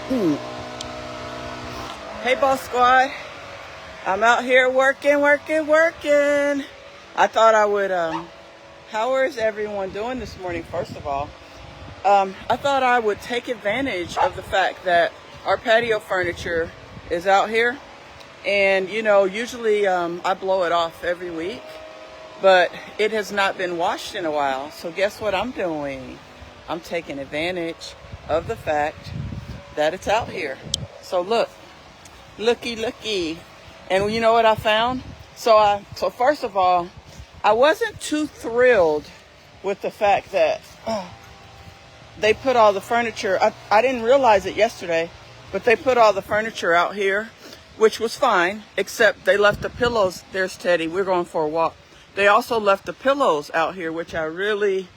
Hey, Boss Squad. I'm out here working. I thought I would, how is everyone doing this morning, first of all? I thought I would take advantage of the fact that our patio furniture is out here. And, you know, usually I blow it off every week, but it has not been washed in a while. So guess what I'm doing? I'm taking advantage of the fact that it's out here. So looky. And you know what I found? So first of all, I wasn't too thrilled with the fact that they put all the furniture. I didn't realize it yesterday, but they put all the furniture out here, which was fine, except they left the pillows. There's Teddy. We're going for a walk. They also left the pillows out here, which I really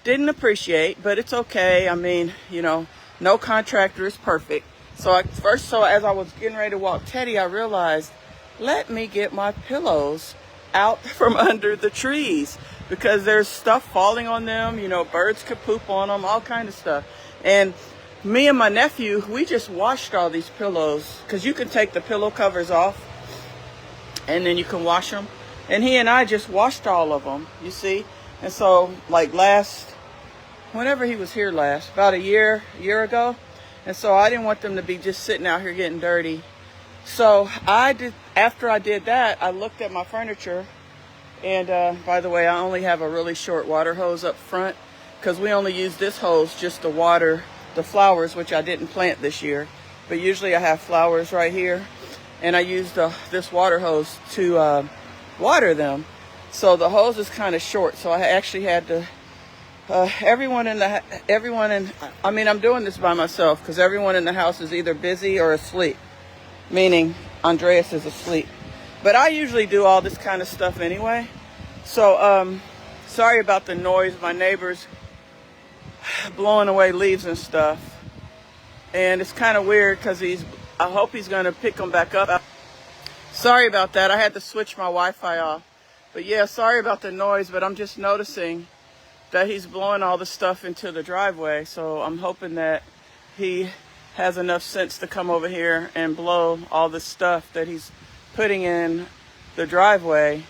didn't appreciate, but it's okay. I mean, you know, no contractor is perfect. So as I was getting ready to walk Teddy, I realized, let me get my pillows out from under the trees, because there's stuff falling on them. You know, birds could poop on them, all kind of stuff. And me and my nephew, we just washed all these pillows, because you can take the pillow covers off and then you can wash them. And he and I just washed all of them, you see. And so like whenever he was here last, about a year ago. And so I didn't want them to be just sitting out here getting dirty. So after I did that, I looked at my furniture. And by the way, I only have a really short water hose up front, because we only use this hose just to water the flowers, which I didn't plant this year. But usually I have flowers right here, and I use this water hose to water them. So the hose is kind of short, so I actually had to I'm doing this by myself, because everyone in the house is either busy or asleep, meaning Andreas is asleep. But I usually do all this kind of stuff anyway. So sorry about the noise. My neighbor's blowing away leaves and stuff, and it's kind of weird because I hope he's going to pick them back up. Sorry about that. I had to switch my Wi-Fi off. But yeah, sorry about the noise, but I'm just noticing that he's blowing all the stuff into the driveway. So I'm hoping that he has enough sense to come over here and blow all the stuff that he's putting in the driveway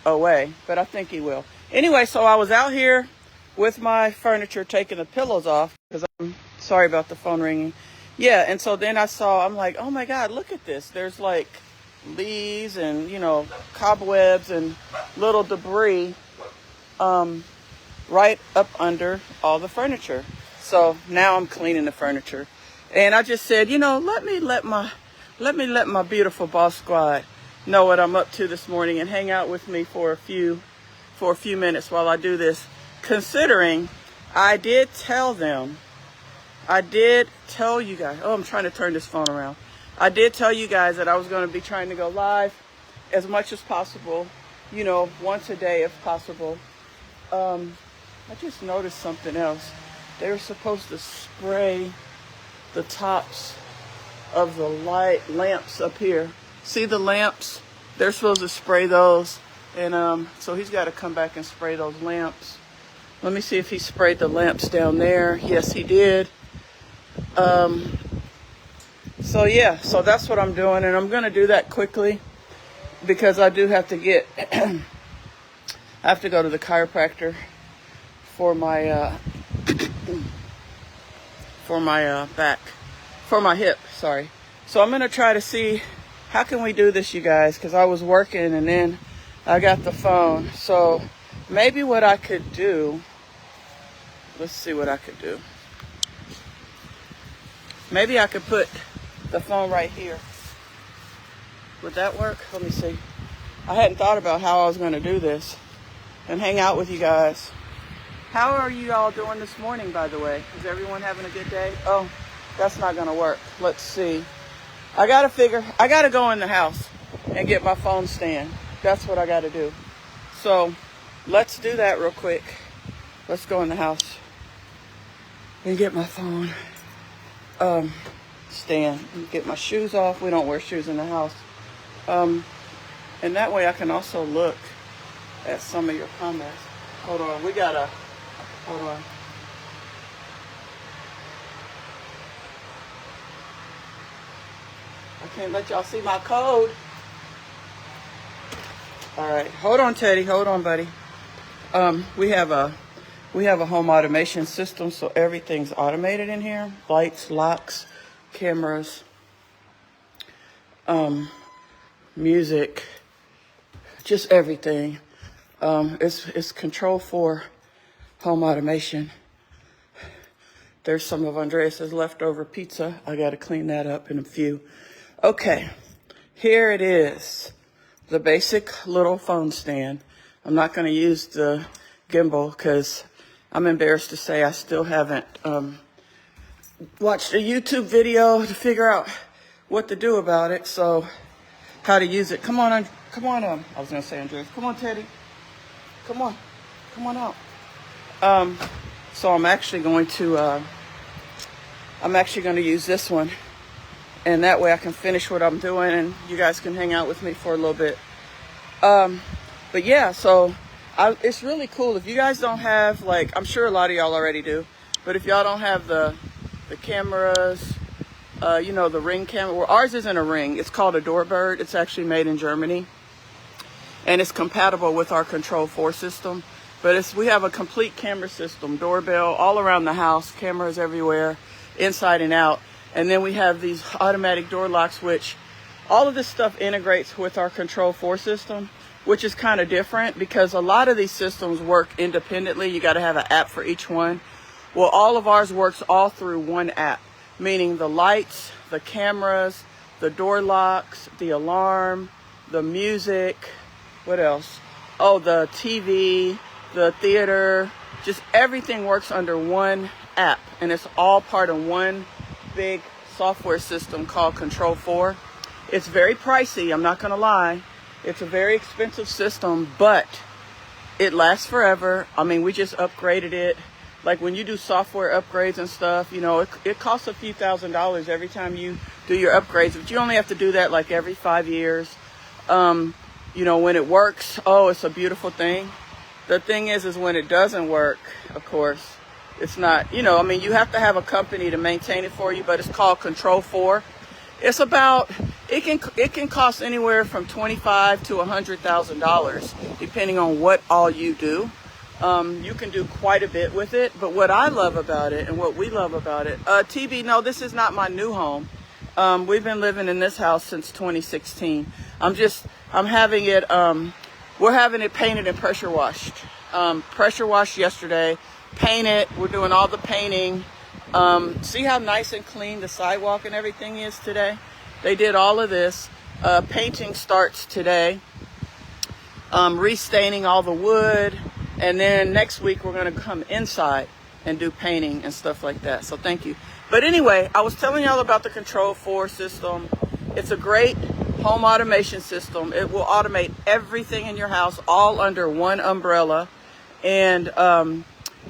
away. But I think he will. Anyway, so I was out here with my furniture taking the pillows off, because I'm sorry about the phone ringing. Yeah, and so then I'm like, oh my God, look at this. There's like leaves and, you know, cobwebs and little debris right up under all the furniture. So now I'm cleaning the furniture, and I just said, you know, let me let my beautiful Boss Squad know what I'm up to this morning and hang out with me for a few minutes while I do this. Considering I did tell you guys, I'm trying to turn this phone around. I did tell you guys that I was going to be trying to go live as much as possible, you know, once a day if possible. I just noticed something else. They were supposed to spray the tops of the lamps up here. See the lamps? They're supposed to spray those. And so he's got to come back and spray those lamps. Let me see if he sprayed the lamps down there. Yes, he did. So yeah, so that's what I'm doing. And I'm going to do that quickly, because I do have to I have to go to the chiropractor for my hip, sorry. So I'm going to try to see, how can we do this, you guys? Because I was working and then I got the phone. So maybe what I could do, let's see what I could do. Maybe I could put the phone right here. Would that work? Let me see. I hadn't thought about how I was going to do this and hang out with you guys. How are you all doing this morning, by the way? Is everyone having a good day? Oh, that's not going to work. Let's see. I got to go in the house and get my phone stand. That's what I got to do. So let's do that real quick. Let's go in the house and get my phone stand and get my shoes off. We don't wear shoes in the house. And that way I can also look at some of your comments. Hold on. Hold on. Can't let y'all see my code. All right, hold on, Teddy. Hold on, buddy. We have a home automation system, so everything's automated in here. Lights, locks, cameras, music, just everything. It's Control 4 home automation. There's some of Andreas's leftover pizza. I got to clean that up in a few. Okay, here it is. The basic little phone stand. I'm not going to use the gimbal because I'm embarrassed to say I still haven't watched a YouTube video to figure out what to do about it. So how to use it. Come on, I was going to say Andreas. Come on, Teddy. Come on out. So I'm actually going to use this one, and that way I can finish what I'm doing and you guys can hang out with me for a little bit. But yeah, so it's really cool. If you guys don't have, like, I'm sure a lot of y'all already do, but if y'all don't have the cameras, you know, the Ring camera, well, ours isn't a Ring. It's called a Doorbird. It's actually made in Germany, and it's compatible with our Control 4 system. But we have a complete camera system, doorbell all around the house, cameras everywhere, inside and out. And then we have these automatic door locks, which all of this stuff integrates with our Control 4 system, which is kind of different because a lot of these systems work independently. You got to have an app for each one. Well, all of ours works all through one app, meaning the lights, the cameras, the door locks, the alarm, the music, what else? Oh, the TV, the theater, just everything works under one app, and it's all part of one big software system called Control 4. It's very pricey, I'm not gonna lie. It's a very expensive system, but it lasts forever. I mean, we just upgraded it. Like when you do software upgrades and stuff, you know, it costs a few $1,000s every time you do your upgrades, but you only have to do that like every 5 years. You know, when it works, oh, it's a beautiful thing. The thing is when it doesn't work, of course, it's not, you know, I mean, you have to have a company to maintain it for you, but it's called Control 4. It's about, it can cost anywhere from $25,000 to $100,000, depending on what all you do. You can do quite a bit with it, but what I love about it and what we love about it, TB, no, this is not my new home. We've been living in this house since 2016. I'm having it, we're having it painted and pressure washed. Pressure washed yesterday, painted, we're doing all the painting. See how nice and clean the sidewalk and everything is today? They did all of this. Painting starts today. Restaining all the wood. And then next week we're going to come inside and do painting and stuff like that. So thank you. But anyway, I was telling y'all about the Control 4 system. It's a great home automation system. It will automate everything in your house all under one umbrella. And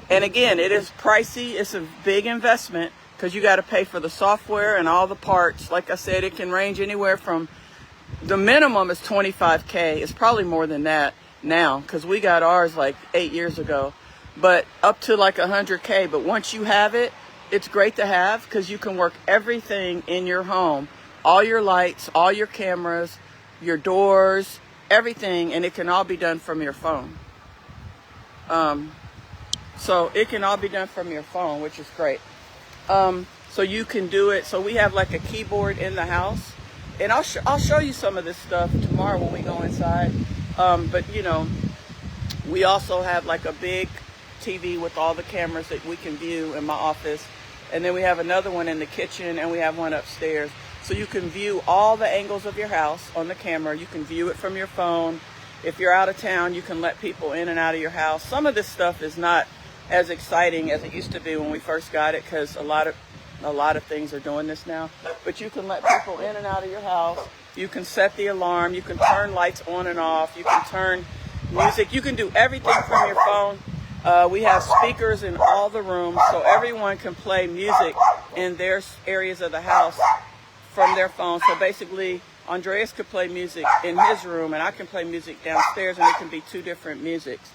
again, it is pricey. It's a big investment because you got to pay for the software and all the parts. Like I said, it can range anywhere from, the minimum is $25K. It's probably more than that now because we got ours like 8 years ago, but up to like $100K. But once you have it, it's great to have because you can work everything in your home, all your lights, all your cameras, your doors, everything, and it can all be done from your phone. So it can all be done from your phone, which is great. So you can do it. So we have like a keyboard in the house, and I'll show you some of this stuff tomorrow when we go inside. But you know, we also have like a big TV with all the cameras that we can view in my office. And then we have another one in the kitchen, and we have one upstairs. So you can view all the angles of your house on the camera. You can view it from your phone. If you're out of town, you can let people in and out of your house. Some of this stuff is not as exciting as it used to be when we first got it, because a lot of things are doing this now. But you can let people in and out of your house. You can set the alarm. You can turn lights on and off. You can turn music. You can do everything from your phone. We have speakers in all the rooms, so everyone can play music in their areas of the house from their phone. So basically, Andreas could play music in his room, and I can play music downstairs, and it can be two different musics.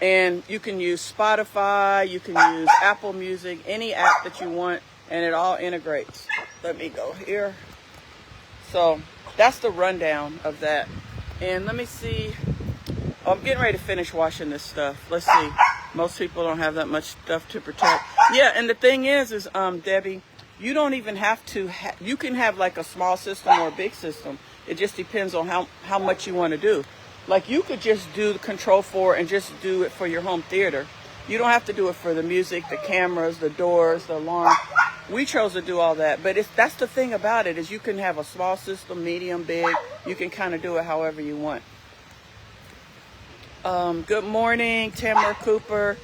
And you can use Spotify, you can use Apple Music, any app that you want, and it all integrates. Let me go here. So that's the rundown of that. And let me see. Oh, I'm getting ready to finish washing this stuff. Let's see. Most people don't have that much stuff to protect. Yeah, and the thing is Debbie, you don't even have to, you can have like a small system or a big system. It just depends on how much you want to do. Like you could just do the Control 4 and just do it for your home theater. You don't have to do it for the music, the cameras, the doors, the alarm. We chose to do all that. But that's the thing about it, is you can have a small system, medium, big. You can kind of do it however you want. Good morning, Tamara Cooper.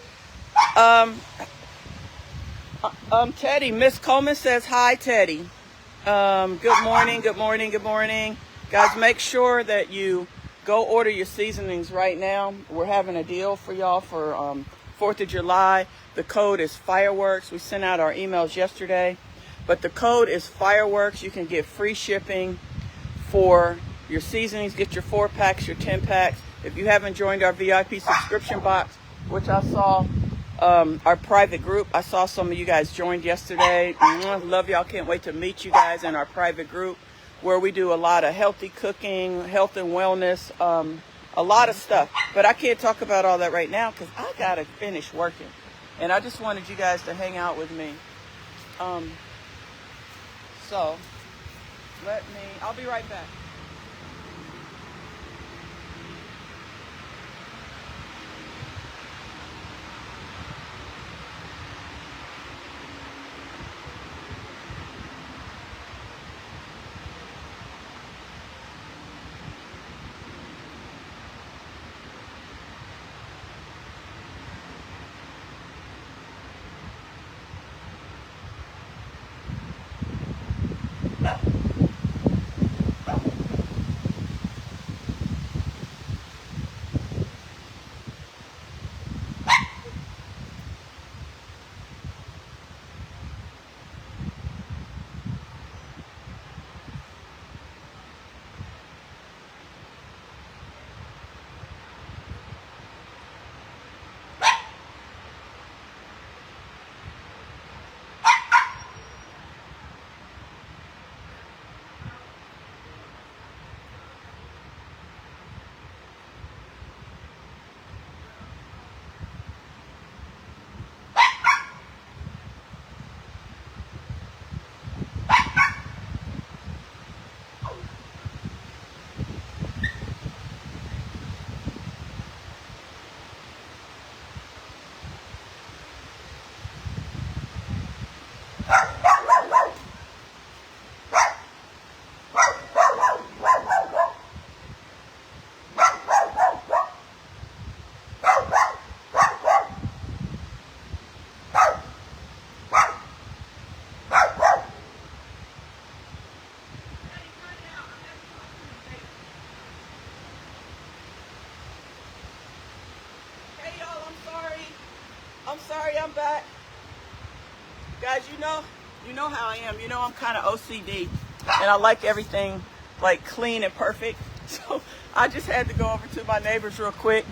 Teddy, Miss Coleman says hi, Teddy. Good morning, good morning, good morning. Guys, make sure that you go order your seasonings right now. We're having a deal for y'all for 4th of July. The code is fireworks. We sent out our emails yesterday, but the code is fireworks. You can get free shipping for your seasonings. Get your 4-packs, your 10-packs. If you haven't joined our VIP subscription box, which I saw, our private group, I saw some of you guys joined yesterday. Love y'all. Can't wait to meet you guys in our private group, where we do a lot of healthy cooking, health and wellness, a lot of stuff. But I can't talk about all that right now because I got to finish working. And I just wanted you guys to hang out with me. So I'll be right back. I'm sorry, I'm back. Guys, you know how I am. You know I'm kind of OCD, and I like everything like clean and perfect. So I just had to go over to my neighbors real quick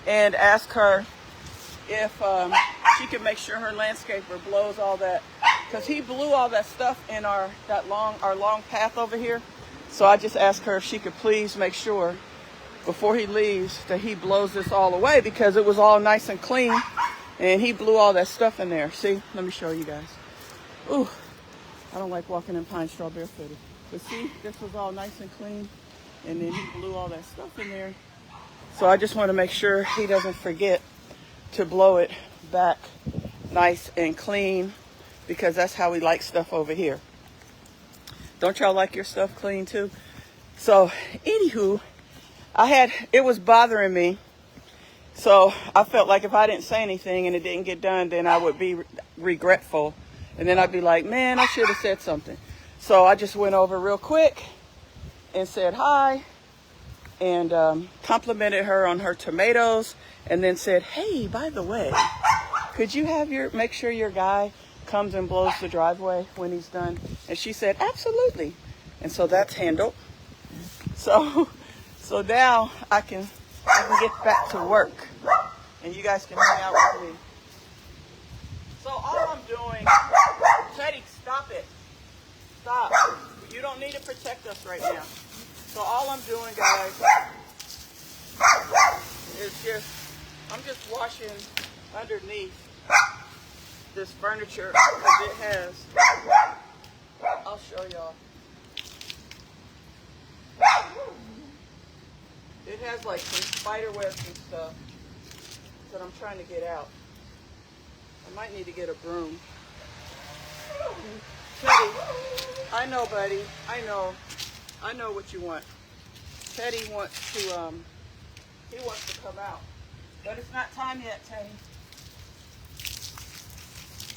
and ask her if she could make sure her landscaper blows all that, because he blew all that stuff in our long path over here. So I just asked her if she could please make sure before he leaves that he blows this all away, because it was all nice and clean and he blew all that stuff in there. See, let me show you guys. Ooh, I don't like walking in pine straw barefooted, but see, this was all nice and clean, and then he blew all that stuff in there. So I just want to make sure he doesn't forget to blow it back nice and clean, because that's how we like stuff over here. Don't y'all like your stuff clean too? So anywho, it was bothering me. So I felt like if I didn't say anything and it didn't get done, then I would be regretful. And then I'd be like, man, I should have said something. So I just went over real quick and said hi, and complimented her on her tomatoes, and then said, hey, by the way, could you make sure your guy comes and blows the driveway when he's done? And she said, absolutely. And so that's handled. So now I can get back to work, and you guys can hang out with me. So all I'm doing, Teddy, stop it. Stop. You don't need to protect us right now. So all I'm doing, guys, is I'm just washing underneath this furniture because it has, I'll show y'all. It has like some spider webs and stuff that I'm trying to get out. I might need to get a broom. Teddy, I know, buddy. I know what you want. Teddy wants to, he wants to come out. But it's not time yet, Teddy.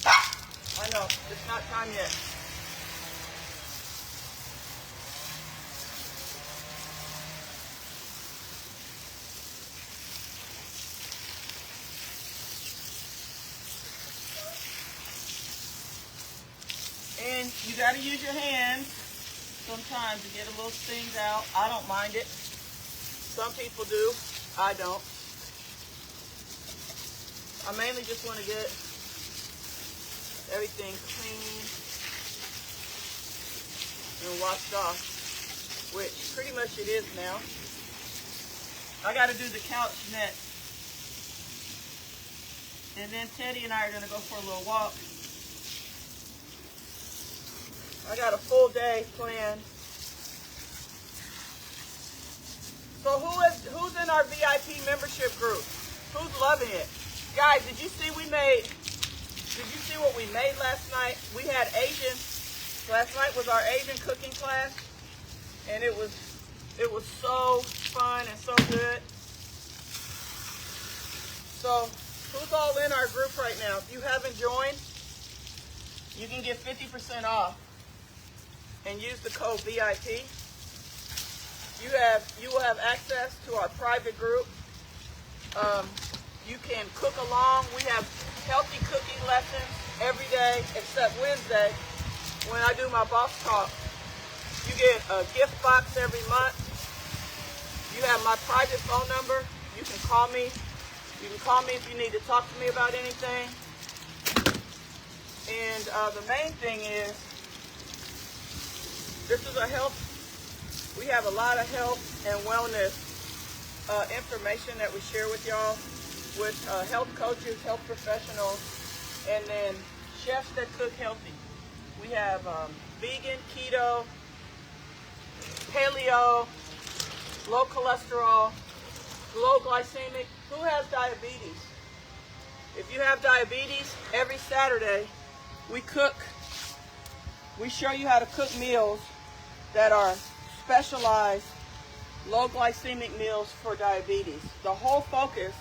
I know, it's not time yet. And you got to use your hands sometimes to get a little things out. I don't mind it. Some people do. I don't. I mainly just want to get everything clean and washed off, which pretty much it is now. I got to do the couch next. And then Teddy and I are going to go for a little walk. I got a full day planned. So who's in our VIP membership group? Who's loving it? Guys, did you see what we made last night? We had Asian. Last night was our Asian cooking class, and it was so fun and so good. So who's all in our group right now? If you haven't joined, you can get 50% off and use the code VIP. You will have access to our private group. You can cook along. We have healthy cooking lessons every day except Wednesday when I do my boss talk. You get a gift box every month. You have my private phone number. You can call me. You can call me if you need to talk to me about anything. And the main thing is, this is we have a lot of health and wellness information that we share with y'all, with health coaches, health professionals, and then chefs that cook healthy. We have vegan, keto, paleo, low cholesterol, low glycemic. Who has diabetes? If you have diabetes, every Saturday we show you how to cook meals that are specialized low glycemic meals for diabetes. The whole focus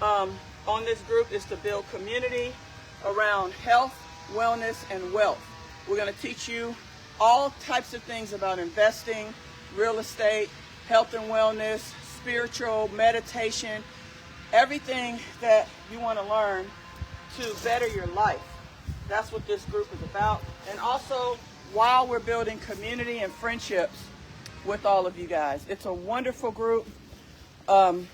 on this group is to build community around health, wellness, and wealth. We're going to teach you all types of things about investing, real estate, health and wellness, spiritual, meditation, everything that you want to learn to better your life. That's what this group is about. And also, while we're building community and friendships with all of you guys. It's a wonderful group. You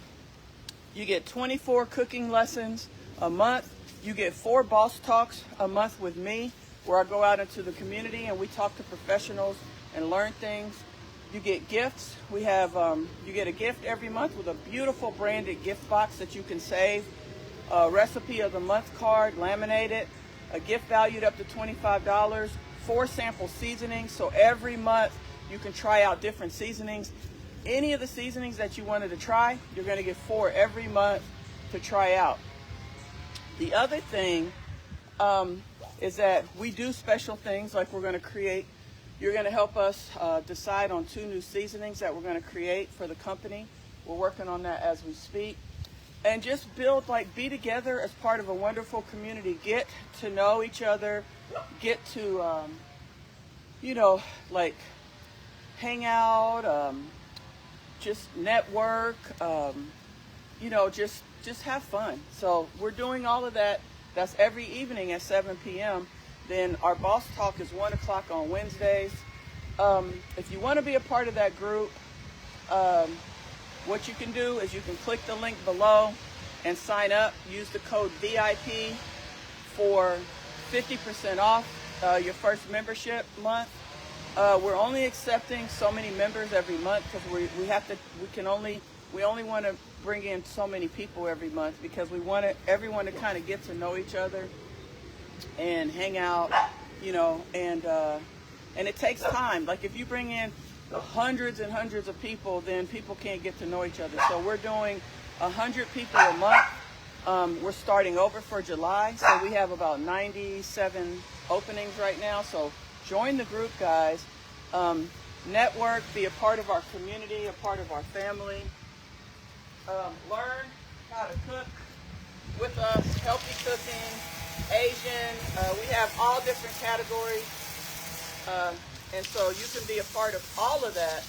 get 24 cooking lessons a month. You get 4 boss talks a month with me, where I go out into the community and we talk to professionals and learn things. You get gifts. We have, you get a gift every month with a beautiful branded gift box that you can save, a recipe of the month card, laminated, a gift valued up to $25, 4 sample seasonings. So every month you can try out different seasonings. Any of the seasonings that you wanted to try, you're going to get 4 every month to try out. The other thing is that we do special things like we're going to create. You're going to help us decide on 2 new seasonings that we're going to create for the company. We're working on that as we speak. And just build, be together as part of a wonderful community. Get to know each other. Get to, hang out, just network, just have fun. So we're doing all of that. That's every evening at 7 p.m. Then our boss talk is 1 o'clock on Wednesdays. If you want to be a part of that group, what you can do is you can click the link below and sign up. Use the code VIP for 50% off your first membership month. We're only accepting so many members every month because we only want to bring in so many people every month because we want everyone to kind of get to know each other and hang out, and it takes time. Like if you bring in hundreds and hundreds of people, then people can't get to know each other. So we're doing 100 people a month. We're starting over for July, so we have about 97 openings right now. So join the group, guys. Network, be a part of our community, a part of our family. Learn how to cook with us, healthy cooking, Asian. We have all different categories. And so you can be a part of all of that.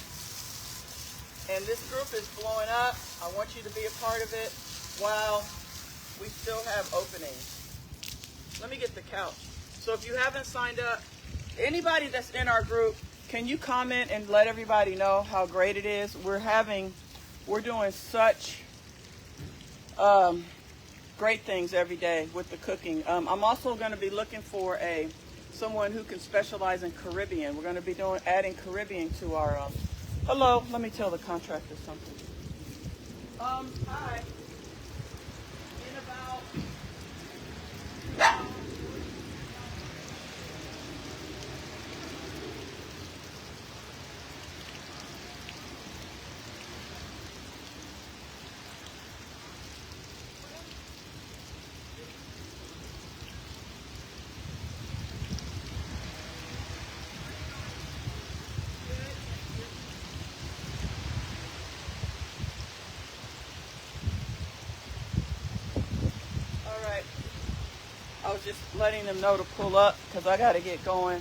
And this group is blowing up. I want you to be a part of it while we still have openings. Let me get the couch. So if you haven't signed up, anybody that's in our group, can you comment and let everybody know how great it is? We're doing such great things every day with the cooking. I'm also going to be looking for someone who can specialize in Caribbean. We're going to be adding Caribbean to our. Hello, let me tell the contractor something. Hi. In about. I was just letting them know to pull up because I got to get going.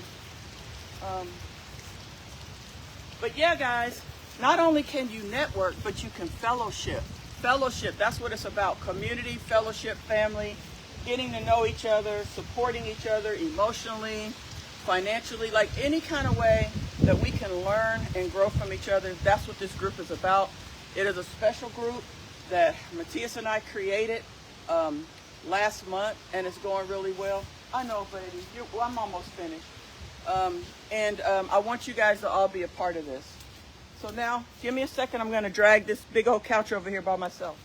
But yeah, guys, not only can you network, but you can fellowship. Fellowship, that's what it's about. Community, fellowship, family, getting to know each other, supporting each other emotionally, financially, like any kind of way that we can learn and grow from each other. That's what this group is about. It is a special group that Matthias and I created last month, and it's going really well. I know, baby. I'm almost finished. I want you guys to all be a part of this. So now, give me a second. I'm going to drag this big old couch over here by myself.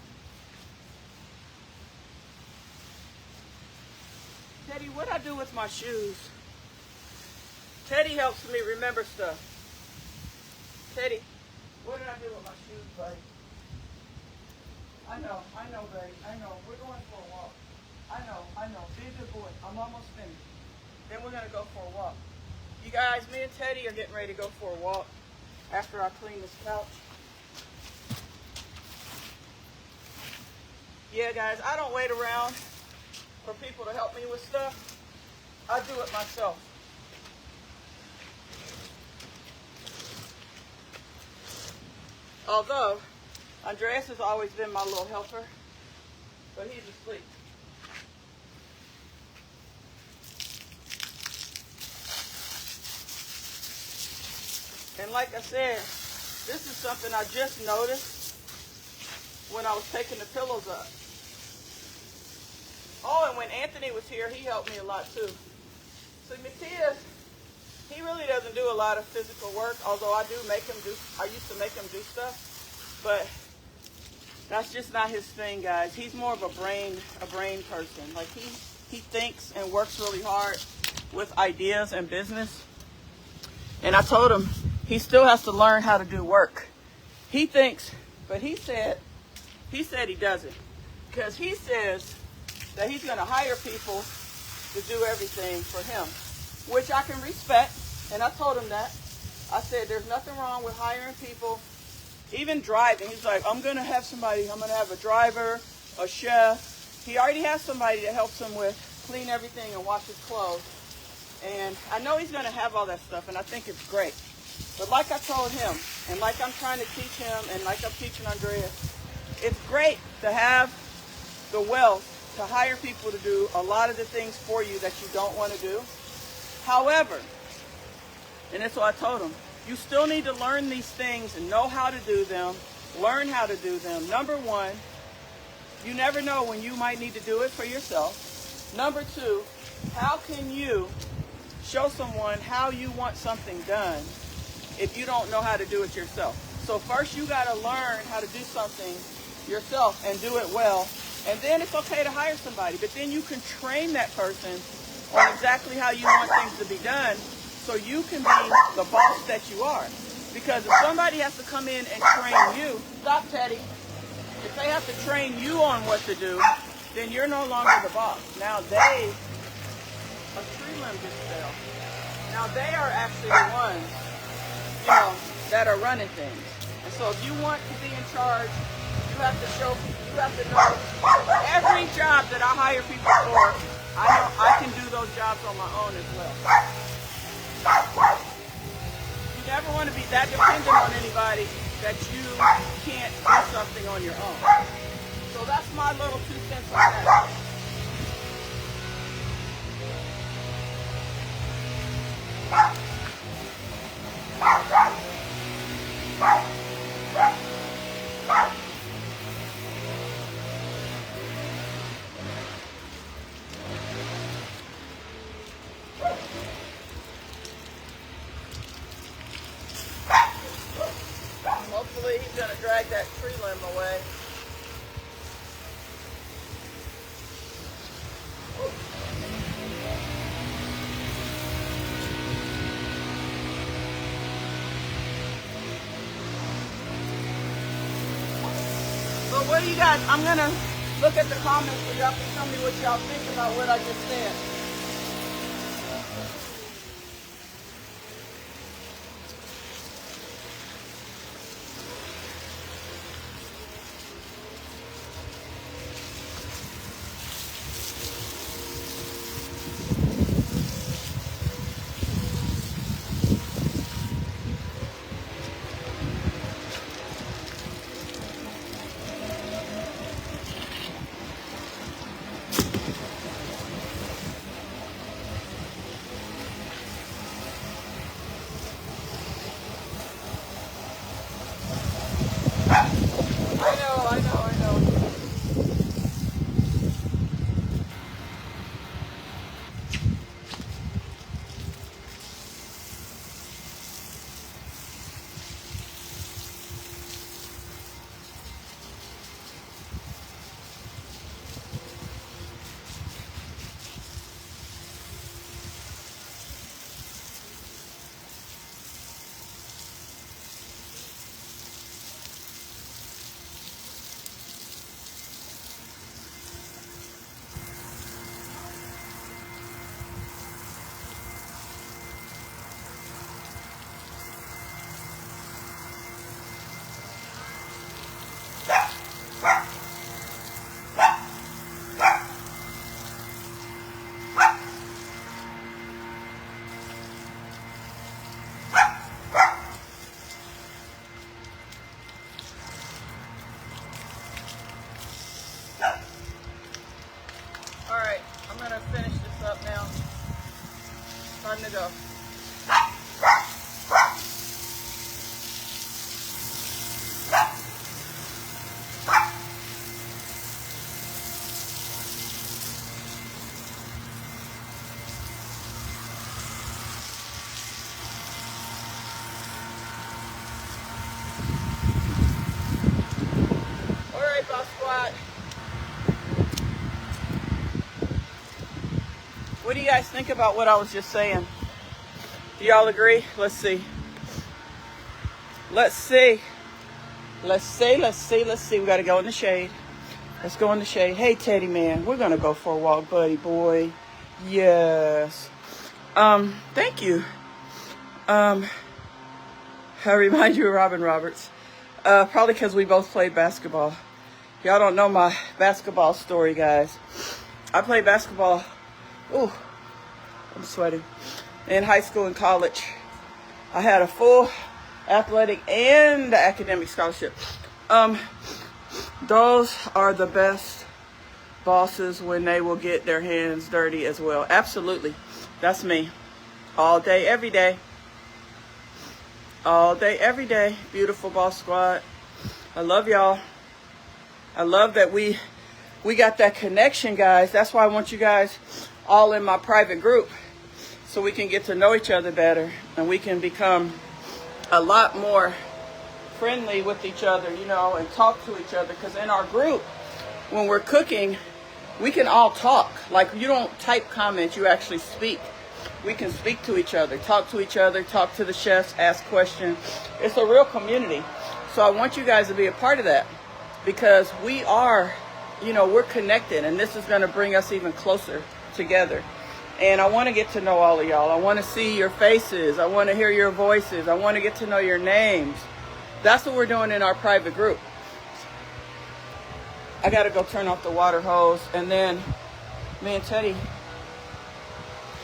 Teddy, what'd I do with my shoes? Teddy helps me remember stuff. Teddy, what did I do with my shoes, buddy? I know, baby. I know. We're going for a walk. I know. Be a good boy. I'm almost finished. Then we're going to go for a walk. You guys, me and Teddy are getting ready to go for a walk after I clean this couch. Yeah, guys, I don't wait around for people to help me with stuff. I do it myself. Although, Andreas has always been my little helper, but he's asleep. And like I said, this is something I just noticed when I was taking the pillows up. Oh, and when Anthony was here, he helped me a lot too. So Matthias, he really doesn't do a lot of physical work, although I used to make him do stuff, but that's just not his thing, guys. He's more of a brain person. Like he thinks and works really hard with ideas and business. And I told him he still has to learn how to do work. He thinks, but he said he doesn't, because he says that he's going to hire people to do everything for him, which I can respect. And I told him that. I said, there's nothing wrong with hiring people, even driving. He's like, I'm going to have a driver, a chef. He already has somebody that helps him with clean everything and wash his clothes. And I know he's going to have all that stuff, and I think it's great. But like I told him, and like I'm trying to teach him, and like I'm teaching Andrea, it's great to have the wealth to hire people to do a lot of the things for you that you don't want to do. However, and that's what I told him, you still need to learn these things and know how to do them, learn how to do them. Number one, you never know when you might need to do it for yourself. Number two, how can you show someone how you want something done if you don't know how to do it yourself. So first you got to learn how to do something yourself and do it well. And then it's okay to hire somebody. But then you can train that person on exactly how you want things to be done so you can be the boss that you are. Because if somebody has to come in and train you, stop Teddy, if they have to train you on what to do, then you're no longer the boss. Now a tree limb just fell. Now they are actually the ones, that are running things. And so if you want to be in charge, you have to know every job that I hire people for, I know I can do those jobs on my own as well. You never want to be that dependent on anybody that you can't do something on your own. So that's my little 2 cents on that. Hopefully he's going to drag that tree limb away. So what do you guys, I'm going to look at the comments so y'all can tell me what y'all think about what I just said. I know. Alright, I'm going to finish this up now. Time to go. Alright, boss squad. What do you guys think about what I was just saying? Do y'all agree? Let's see. Let's see. We got to go in the shade. Let's go in the shade. Hey, Teddy man, we're going to go for a walk, buddy boy. Yes. Thank you. I remind you of Robin Roberts. Probably because we both played basketball. Y'all don't know my basketball story, guys. I played basketball. Ooh, I'm sweating. In high school and college, I had a full athletic and academic scholarship. Those are the best bosses when they will get their hands dirty as well. Absolutely. That's me. All day, every day. All day, every day. Beautiful boss squad. I love y'all. I love that we got that connection, guys. That's why I want you guys all in my private group. so we can get to know each other better and we can become a lot more friendly with each other, you know, and talk to each other. Because in our group, when we're cooking, we can all talk. Like, you don't type comments, you actually speak. We can speak to each other, talk to each other, talk to the chefs, ask questions. It's a real community. So I want you guys to be a part of that, because we are, you know, we're connected, and this is going to bring us even closer together. And I want to get to know all of y'all. I want to see your faces. I want to hear your voices. I want to get to know your names. That's what we're doing in our private group. I got to go turn off the water hose, and then me and Teddy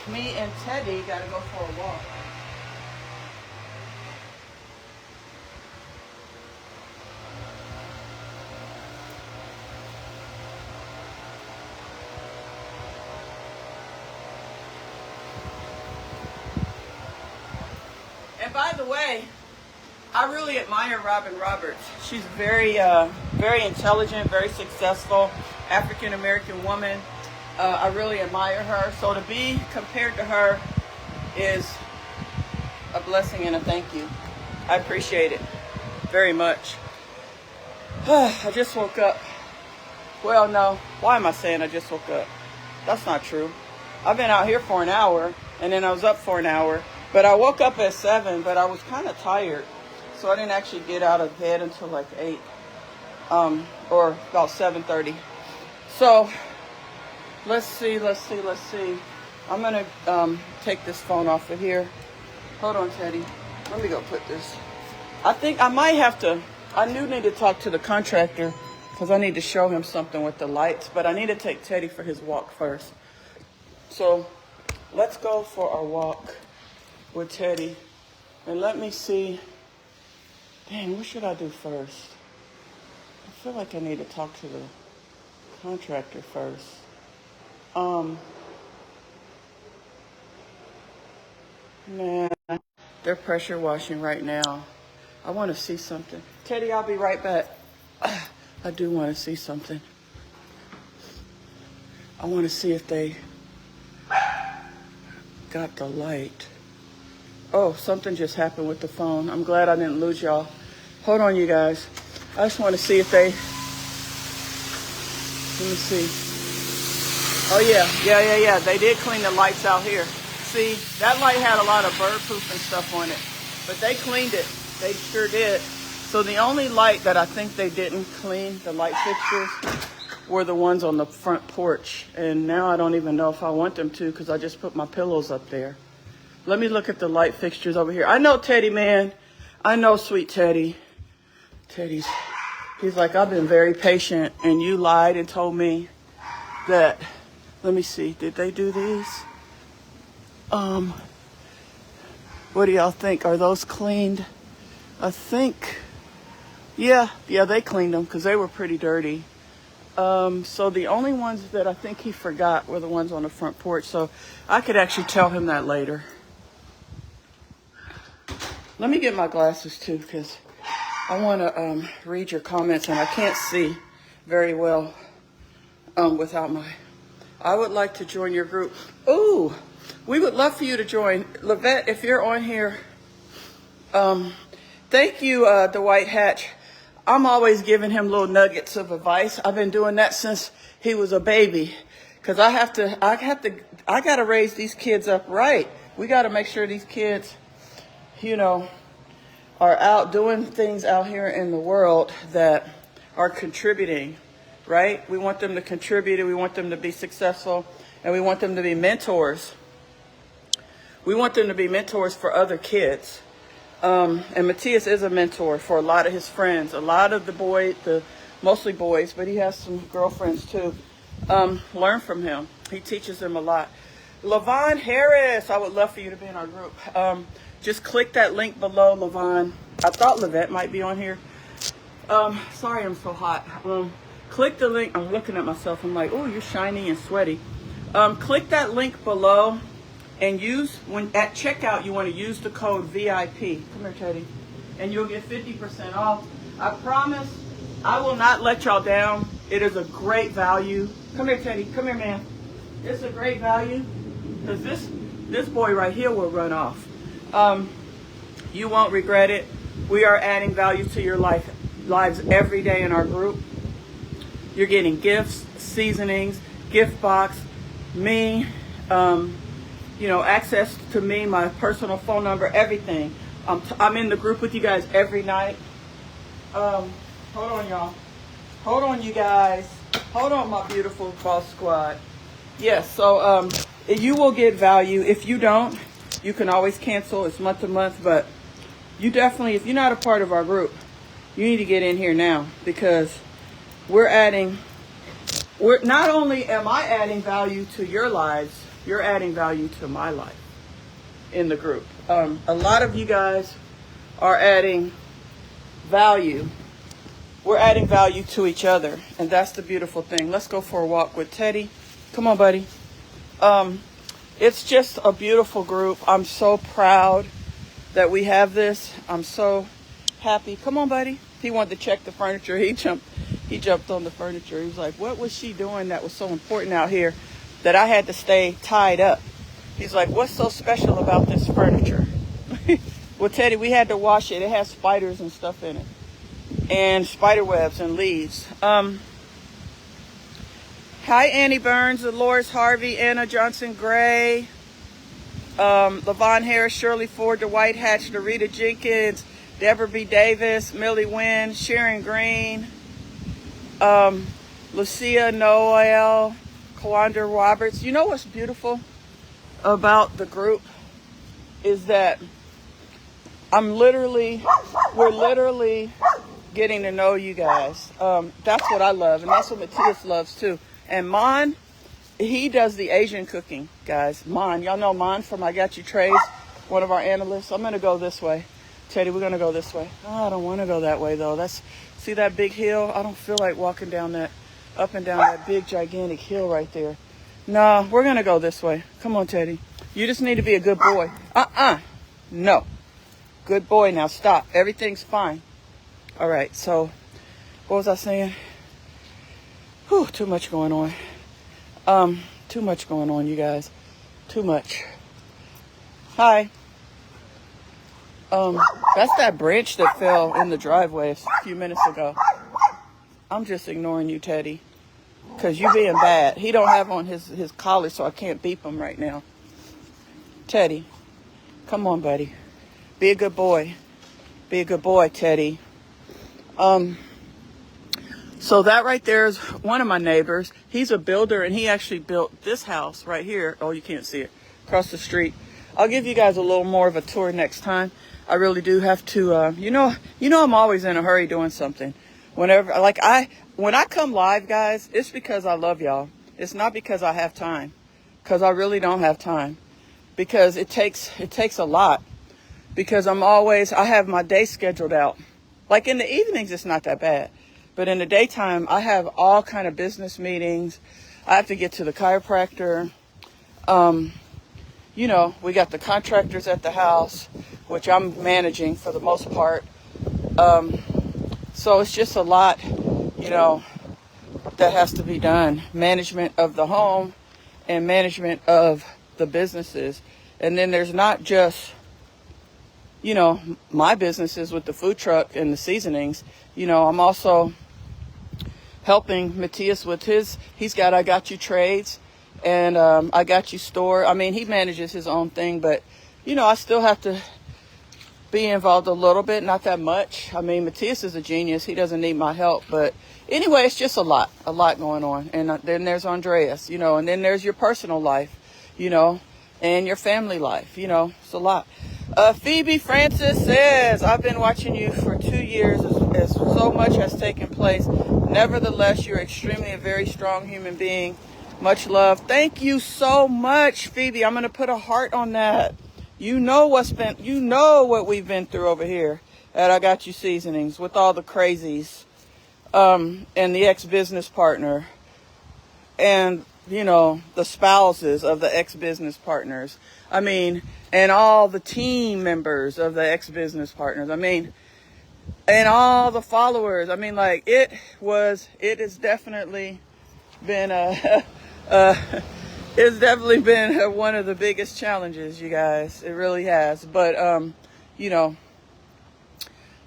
got to go for a walk. And by the way, I really admire Robin Roberts. She's very intelligent, very successful, African-American woman. I really admire her. So to be compared to her is a blessing and a thank you. I appreciate it very much. I just woke up. Well, no. Why am I saying I just woke up? That's not true. I've been out here for an hour, and then I was up for an hour. But I woke up at 7, but I was kind of tired. So I didn't actually get out of bed until like 8, or about 7:30. So let's see. I'm going to take this phone off of here. Hold on, Teddy. Let me go put this. I think I might have to, I do need to talk to the contractor because I need to show him something with the lights. But I need to take Teddy for his walk first. So let's go for our walk with Teddy. And let me see. Dang, what should I do first? I feel like I need to talk to the contractor first. Man, they're pressure washing right now. I want to see something. Teddy, I'll be right back. I do want to see something. I want to see if they got the light. Oh, something just happened with the phone. I'm glad I didn't lose y'all. Hold on, you guys. I just want to see if they... Let me see. Oh, yeah. They did clean the lights out here. See, that light had a lot of bird poop and stuff on it. But they cleaned it. They sure did. So the only light that I think they didn't clean, the light fixtures, were the ones on the front porch. And now I don't even know if I want them to because I just put my pillows up there. Let me look at the light fixtures over here. I know Teddy, man. I know sweet Teddy. He's like, I've been very patient, and you lied and told me that. Let me see. Did they do these? What do y'all think? Are those cleaned? I think, yeah, they cleaned them because they were pretty dirty. So the only ones that I think he forgot were the ones on the front porch. So I could actually tell him that later. Let me get my glasses too, because I want to read your comments, and I can't see very well without my... I would like to join your group. Ooh, we would love for you to join. Lavette, if you're on here, thank you, Dwight Hatch. I'm always giving him little nuggets of advice. I've been doing that since he was a baby, because I got to raise these kids up right. We got to make sure these kids, you know, are out doing things out here in the world that are contributing, right? We want them to contribute, and we want them to be successful, and we want them to be mentors. We want them to be mentors for other kids. And Matthias is a mentor for a lot of his friends. A lot of the boys, mostly boys, but he has some girlfriends too, learn from him. He teaches them a lot. Lavon Harris, I would love for you to be in our group. Just click that link below, Lavon. I thought Lavette might be on here. Sorry I'm so hot. Click the link. I'm looking at myself. I'm like, oh, you're shiny and sweaty. Click that link below. And when at checkout, you want to use the code VIP. Come here, Teddy. And you'll get 50% off. I promise I will not let y'all down. It is a great value. Come here, Teddy. Come here, man. It's a great value. Because this boy right here will run off. You won't regret it. We are adding value to your lives every day in our group. You're getting gifts, seasonings, gift box, me, access to me, my personal phone number, everything. I'm in the group with you guys every night. Hold on, y'all. Hold on, you guys. Hold on, my beautiful boss squad. Yes, so you will get value. If you don't, you can always cancel. It's month to month, but you definitely, if you're not a part of our group, you need to get in here now, because not only am I adding value to your lives, you're adding value to my life in the group. A lot of you guys are adding value. We're adding value to each other, and that's the beautiful thing. Let's go for a walk with Teddy. Come on, buddy. It's just a beautiful group. I'm so proud that we have this. I'm so happy. Come on, buddy. He wanted to check the furniture. He jumped on the furniture. He was like, what was she doing that was so important out here that I had to stay tied up? He's like, what's so special about this furniture? Well, Teddy, we had to wash it. It has spiders and stuff in it, and spider webs and leaves. Hi, Annie Burns, Dolores Harvey, Anna Johnson Gray, LaVon Harris, Shirley Ford, Dwight Hatch, Dorita Jenkins, Deborah B. Davis, Millie Wynn, Sharon Green, Lucia Noel, Kawanda Roberts. You know what's beautiful about the group is that we're literally getting to know you guys. That's what I love, and that's what Matthias loves too. And Mon, he does the Asian cooking, guys. Mon, y'all know Mon from I Got You Trays, one of our analysts. I'm going to go this way. Teddy, we're going to go this way. Oh, I don't want to go that way, though. See that big hill? I don't feel like walking down up and down that big, gigantic hill right there. No, we're going to go this way. Come on, Teddy. You just need to be a good boy. No. Good boy. Now stop. Everything's fine. All right, so what was I saying? Whew, too much going on. Too much going on, you guys. Too much. Hi. That's that branch that fell in the driveway a few minutes ago. I'm just ignoring you, Teddy, because you being bad. He don't have on his collar, so I can't beep him right now. Teddy, come on, buddy. Be a good boy. Be a good boy, Teddy. So that right there is one of my neighbors. He's a builder, and he actually built this house right here. Oh, you can't see it. Across the street. I'll give you guys a little more of a tour next time. I really do have to, you know, I'm always in a hurry doing something. When I come live, guys, it's because I love y'all. It's not because I have time, because I really don't have time, because it takes a lot, because I have my day scheduled out. Like in the evenings, it's not that bad. But in the daytime, I have all kind of business meetings. I have to get to the chiropractor. We got the contractors at the house, which I'm managing for the most part. So it's just a lot, that has to be done. Management of the home and management of the businesses. And then there's not just, my businesses with the food truck and the seasonings. I'm also helping Matthias with he's got I Got You Trades and I Got You Store. I mean, he manages his own thing, but, I still have to be involved a little bit, not that much. I mean, Matthias is a genius. He doesn't need my help. But anyway, it's just a lot going on. And then there's Andreas, and then there's your personal life, and your family life, it's a lot. Phoebe Francis says, I've been watching you for 2 years as so much has taken place. Nevertheless, you're extremely a very strong human being. Much love. Thank you so much, Phoebe. I'm going to put a heart on that. You know what we've been through over here at I Got You Seasonings with all the crazies, and the ex-business partner, and, the spouses of the ex-business partners. I mean, and all the team members of the ex-business partners. I mean, and all the followers. I mean, like, it has definitely been It's definitely been one of the biggest challenges, you guys. It really has. But, you know,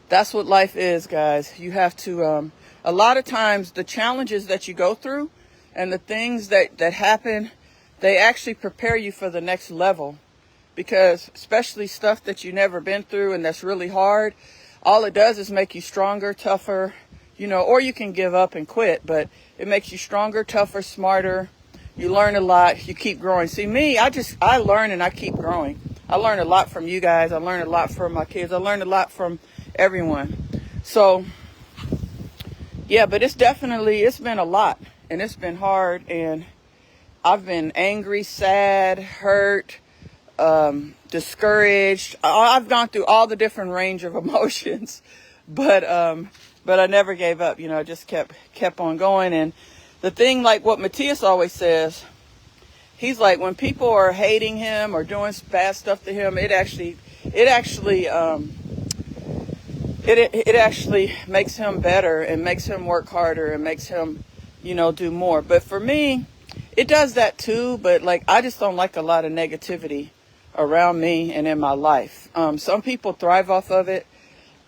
that's what life is, guys. You have to, a lot of times the challenges that you go through and the things that happen, they actually prepare you for the next level. Because especially stuff that you never been through and that's really hard, all it does is make you stronger, tougher, you know, or you can give up and quit, but it makes you stronger, tougher, smarter. You learn a lot. You keep growing. See, me, I learn and I keep growing. I learn a lot from you guys. I learn a lot from my kids. I learn a lot from everyone. So, yeah, but it's been a lot and it's been hard. And I've been angry, sad, hurt, discouraged. I've gone through all the different range of emotions, but I never gave up. You know, I just kept on going. And the thing, like what Matthias always says, he's like, when people are hating him or doing bad stuff to him, it actually makes him better and makes him work harder and makes him, you know, do more. But for me, it does that too. But like, I just don't like a lot of negativity around me and in my life. Some people thrive off of it.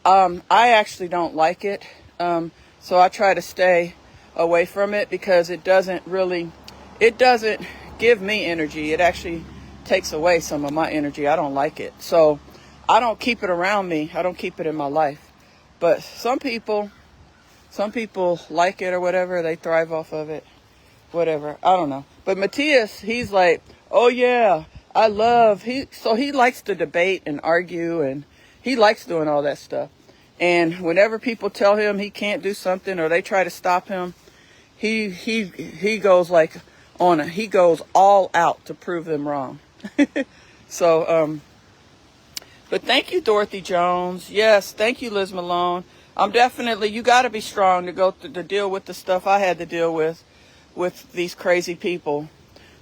I actually don't like it. So I try to stay away from it because it doesn't give me energy. It actually takes away some of my energy. I don't like it. So I don't keep it around me. I don't keep it in my life. But some people like it or whatever. They thrive off of it. Whatever. I don't know. But Matthias, he's like, oh yeah, so he likes to debate and argue and he likes doing all that stuff. And whenever people tell him he can't do something or they try to stop him, he goes he goes all out to prove them wrong. So, but thank you, Dorothy Jones. Yes, thank you, Liz Malone. You got to be strong to deal with the stuff I had to deal with these crazy people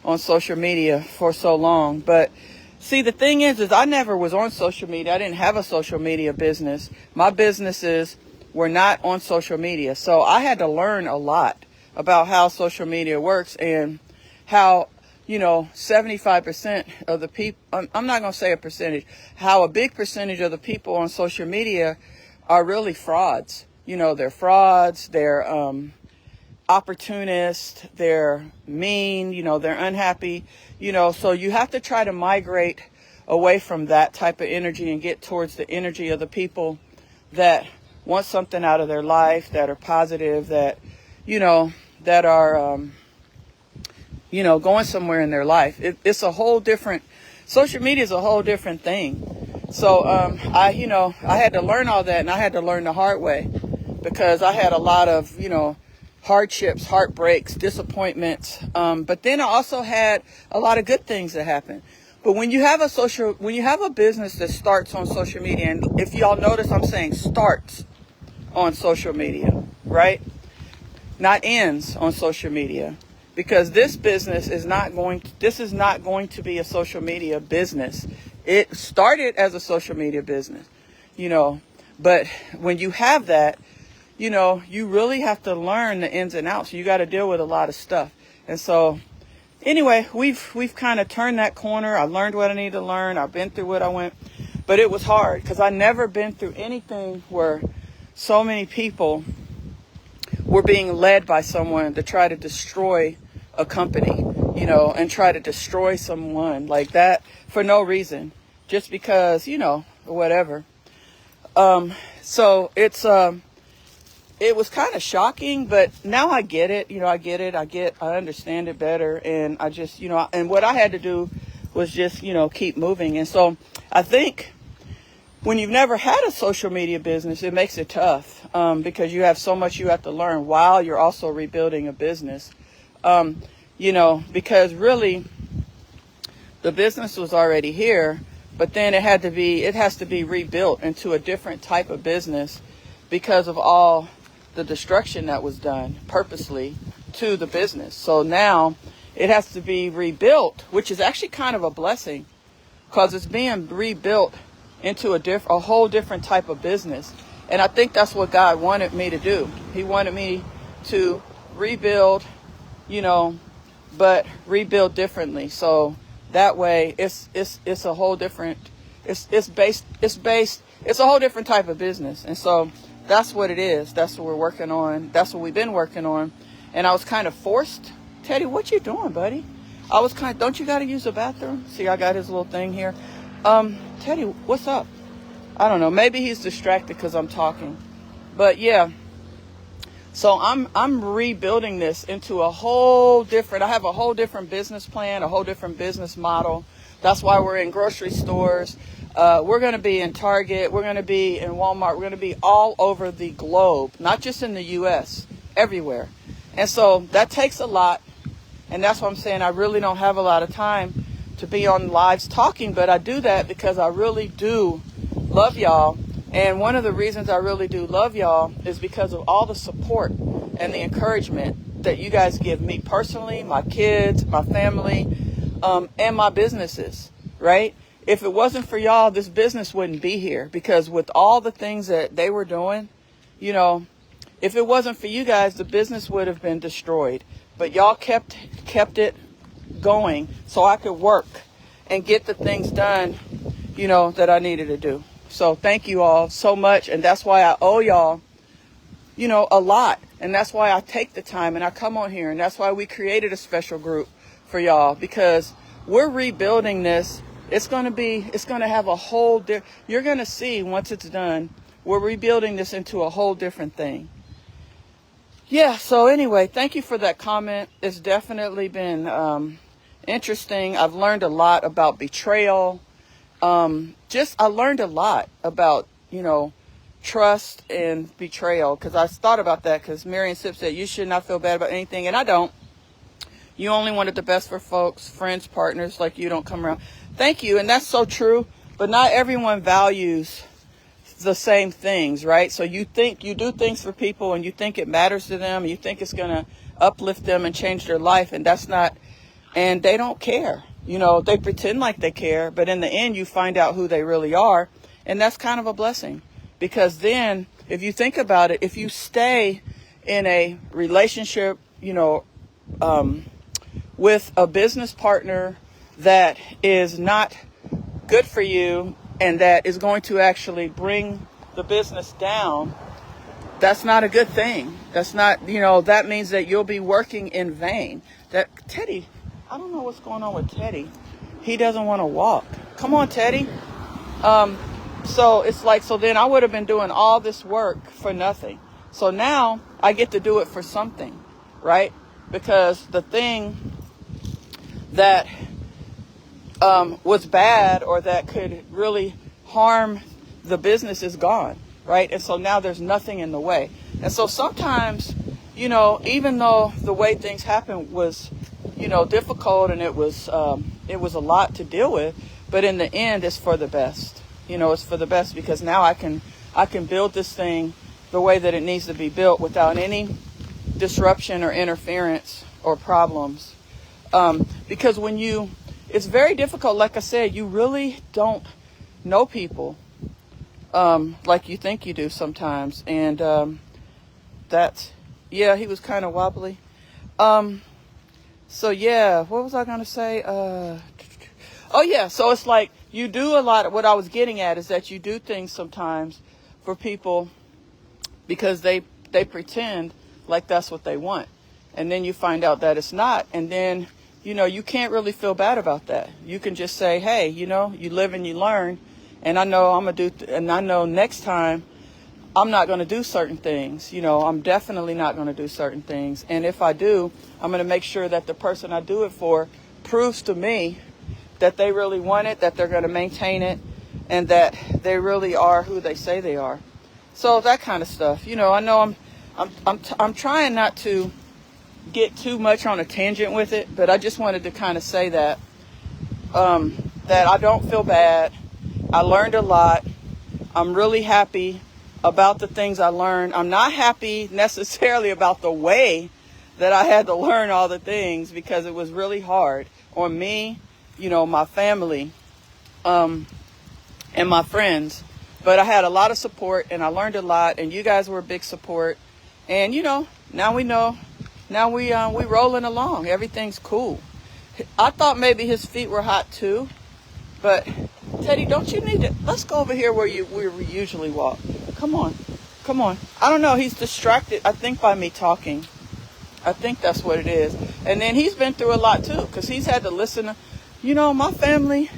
on social media for so long. But see, the thing is I never was on social media. I didn't have a social media business. My businesses were not on social media. So I had to learn a lot about how social media works and how, you know, 75% of the people, I'm not going to say a percentage, how a big percentage of the people on social media are really frauds. You know, they're frauds, they're opportunists, they're mean, you know, they're unhappy, you know, so you have to try to migrate away from that type of energy and get towards the energy of the people that want something out of their life, that are positive, that, you know, that are, you know, going somewhere in their life. It's a whole different, social media is a whole different thing. So, I had to learn all that and I had to learn the hard way because I had a lot of, you know, hardships, heartbreaks, disappointments. But then I also had a lot of good things that happen. But when you have a business that starts on social media, and if y'all notice, I'm saying starts on social media, right? Not ends on social media, because this business is not going to be a social media business. It started as a social media business, you know, but when you have that, you know, you really have to learn the ins and outs. You got to deal with a lot of stuff. And so anyway, we've kind of turned that corner. I learned what I need to learn. I've been through what I went, but it was hard because I never been through anything where so many people were being led by someone to try to destroy a company, you know, and try to destroy someone like that for no reason, just because, you know, whatever. So it was kind of shocking, but now I get it. You know, I understand it better. And I just, you know, and what I had to do was just, you know, keep moving. And so I think when you've never had a social media business, it makes it tough, because you have so much you have to learn while you're also rebuilding a business. You know, because really the business was already here, but then it has to be rebuilt into a different type of business because of all the destruction that was done purposely to the business. So now it has to be rebuilt, which is actually kind of a blessing because it's being rebuilt into a whole different type of business. And I think that's what God wanted me to do. He wanted me to rebuild, you know, but rebuild differently. So that way it's a whole different, it's a whole different type of business. And so that's what it is. That's what we're working on. That's what we've been working on. And I was kind of forced. Teddy, what you doing, buddy? I was don't you got to use the bathroom? See, I got his little thing here. Teddy, what's up? I don't know. Maybe he's distracted because I'm talking. But yeah. So I'm rebuilding this into a whole different, I have a whole different business plan, a whole different business model. That's why we're in grocery stores. We're going to be in Target. We're going to be in Walmart. We're going to be all over the globe, not just in the U.S., everywhere. And so that takes a lot. And that's why I'm saying I really don't have a lot of time to be on lives talking. But I do that because I really do love y'all. And one of the reasons I really do love y'all is because of all the support and the encouragement that you guys give me personally, my kids, my family, and my businesses, right? If it wasn't for y'all, this business wouldn't be here, because with all the things that they were doing, you know, if it wasn't for you guys, the business would have been destroyed. But y'all kept it going so I could work and get the things done, you know, that I needed to do. So thank you all so much. And that's why I owe y'all, you know, a lot. And that's why I take the time and I come on here. And that's why we created a special group for y'all, because we're rebuilding this. It's going to have a whole you're going to see once it's done, we're rebuilding this into a whole different thing. Yeah. So anyway, thank you for that comment. It's definitely been interesting. I've learned a lot about betrayal. I learned a lot about, you know, trust and betrayal, because I thought about that, because Marion Sipp said you should not feel bad about anything. And I don't. You only wanted the best for folks, friends, partners like you don't come around. Thank you. And that's so true. But not everyone values the same things, right? So you think you do things for people and you think it matters to them. And you think it's going to uplift them and change their life. And that's not, and they don't care. You know, they pretend like they care. But in the end, you find out who they really are. And that's kind of a blessing, because then if you think about it, if you stay in a relationship, you know, with a business partner that is not good for you and that is going to actually bring the business down, that's not a good thing. That's not, you know, that means that you'll be working in vain. That Teddy, I don't know what's going on with Teddy. He doesn't want to walk. Come on, Teddy. So it's like, so then I would have been doing all this work for nothing. So now I get to do it for something, right? Because the thing that was bad or that could really harm the business is gone, right? And so now there's nothing in the way. And so sometimes, you know, even though the way things happened was, you know, difficult and it was a lot to deal with, but in the end, it's for the best. You know, it's for the best, because now I can build this thing the way that it needs to be built without any disruption or interference or problems. Because it's very difficult. Like I said, you really don't know people like you think you do sometimes. And he was kind of wobbly. So yeah, what was I going to say? Oh yeah, so it's like you do a lot of, what I was getting at is that you do things sometimes for people because they pretend like that's what they want. And then you find out that it's not. And then, you know, you can't really feel bad about that. You can just say, hey, you know, you live and you learn. And I know and I know next time I'm not going to do certain things. You know, I'm definitely not going to do certain things. And if I do, I'm going to make sure that the person I do it for proves to me that they really want it, that they're going to maintain it, and that they really are who they say they are. So that kind of stuff. You know, I know I'm trying not to get too much on a tangent with it, but I just wanted to kind of say that that I don't feel bad. I learned a lot. I'm really happy about the things I learned. I'm not happy necessarily about the way that I had to learn all the things, because it was really hard on me, you know, my family, and my friends. But I had a lot of support and I learned a lot, and you guys were a big support. And, you know, now we know Now we rolling along. Everything's cool. I thought maybe his feet were hot too, but Teddy, don't you need to? Let's go over here where we usually walk. Come on, come on. I don't know. He's distracted, I think, by me talking. I think that's what it is. And then he's been through a lot too, because he's had to listen to, my family,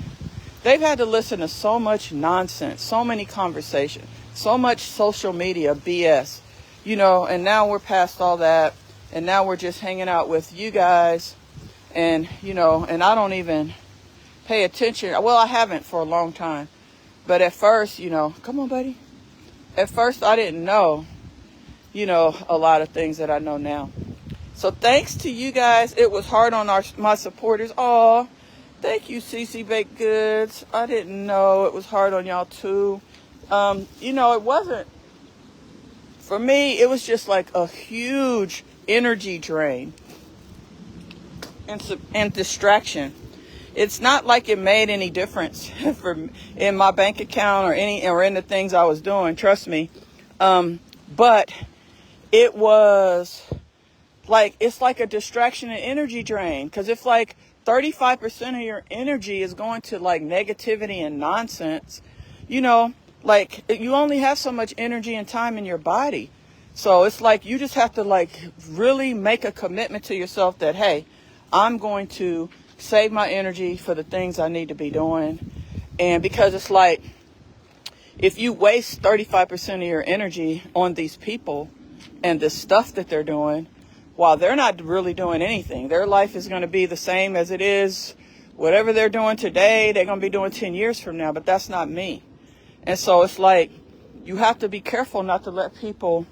they've had to listen to so much nonsense, so many conversations, so much social media BS, and now we're past all that. And now we're just hanging out with you guys. And, and I don't even pay attention. Well, I haven't for a long time. But at first, come on, buddy. At first, I didn't know, a lot of things that I know now. So thanks to you guys. It was hard on my supporters. Oh, thank you, CC Baked Goods. I didn't know it was hard on y'all too. It wasn't. For me, it was just like a huge energy drain and distraction. It's not like it made any difference in my bank account or in the things I was doing. Trust me. But it was like, it's like a distraction and energy drain. Because if like 35% of your energy is going to like negativity and nonsense, like you only have so much energy and time in your body. So it's like you just have to like really make a commitment to yourself that, hey, I'm going to save my energy for the things I need to be doing. And because it's like, if you waste 35% of your energy on these people and the stuff that they're doing, while they're not really doing anything, their life is going to be the same as it is. Whatever they're doing today, they're going to be doing 10 years from now, but that's not me. And so it's like, you have to be careful not to let people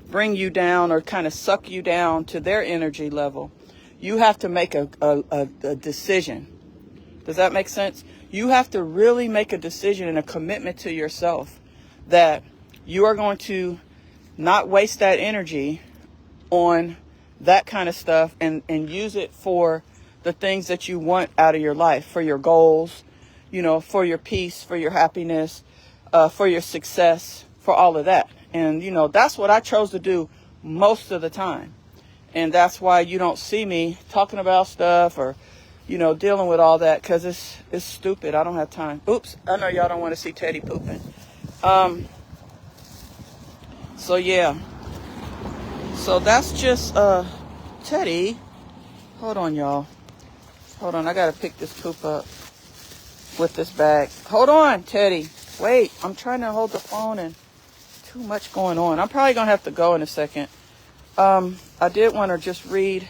bring you down or kind of suck you down to their energy level. You have to make a decision. Does that make sense? You have to really make a decision and a commitment to yourself that you are going to not waste that energy on that kind of stuff and use it for the things that you want out of your life, for your goals, for your peace, for your happiness, for your success, for all of that. And, that's what I chose to do most of the time. And that's why you don't see me talking about stuff or, dealing with all that, because it's stupid. I don't have time. Oops. I know y'all don't want to see Teddy pooping. So, yeah. So that's just Teddy. Hold on, y'all. Hold on. I got to pick this poop up with this bag. Hold on, Teddy. Wait. I'm trying to hold the phone and too much going on. I'm probably going to have to go in a second. I did want to just read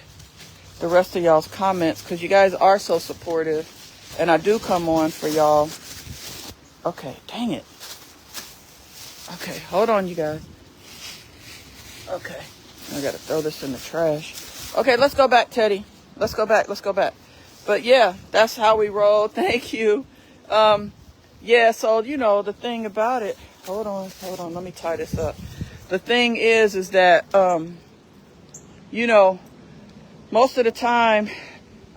the rest of y'all's comments because you guys are so supportive. And I do come on for y'all. Okay, dang it. Okay, hold on, you guys. Okay, I got to throw this in the trash. Okay, let's go back, Teddy. Let's go back. But yeah, that's how we roll. Thank you. Yeah, so, the thing about it. Hold on. Let me tie this up. The thing is that, most of the time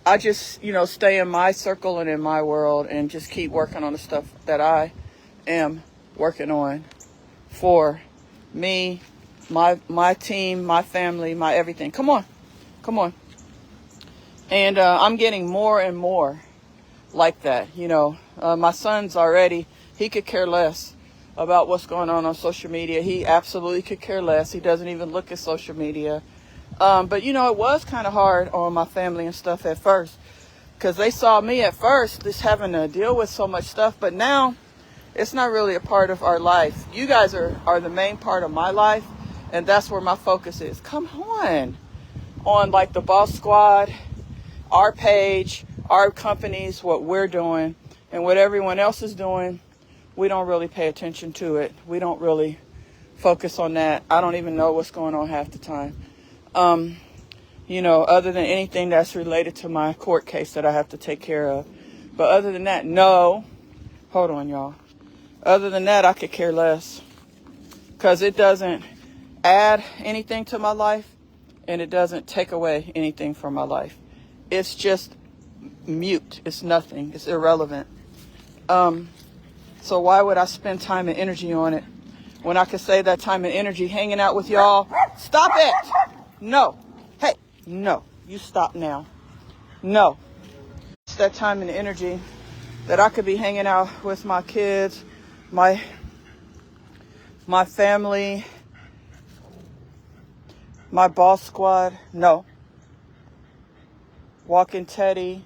I just, stay in my circle and in my world and just keep working on the stuff that I am working on for me, my team, my family, my everything. Come on. And I'm getting more and more like that. My son's already, he could care less about what's going on social media. He absolutely could care less. He doesn't even look at social media. But it was kind of hard on my family and stuff at first, because they saw me at first just having to deal with so much stuff. But now it's not really a part of our life. You guys are the main part of my life, and that's where my focus is. Come on like the Boss Squad, our page, our companies, what we're doing, and what everyone else is doing. We don't really pay attention to it. We don't really focus on that. I don't even know what's going on half the time. Other than anything that's related to my court case that I have to take care of. But other than that, no. Hold on, y'all. Other than that, I could care less. Because it doesn't add anything to my life, and it doesn't take away anything from my life. It's just mute. It's nothing. It's irrelevant. So why would I spend time and energy on it when I could save that time and energy hanging out with y'all? Stop it! No. Hey. No, you stop now. No. It's that time and energy that I could be hanging out with my kids, my family, my boss squad. No. Walking Teddy,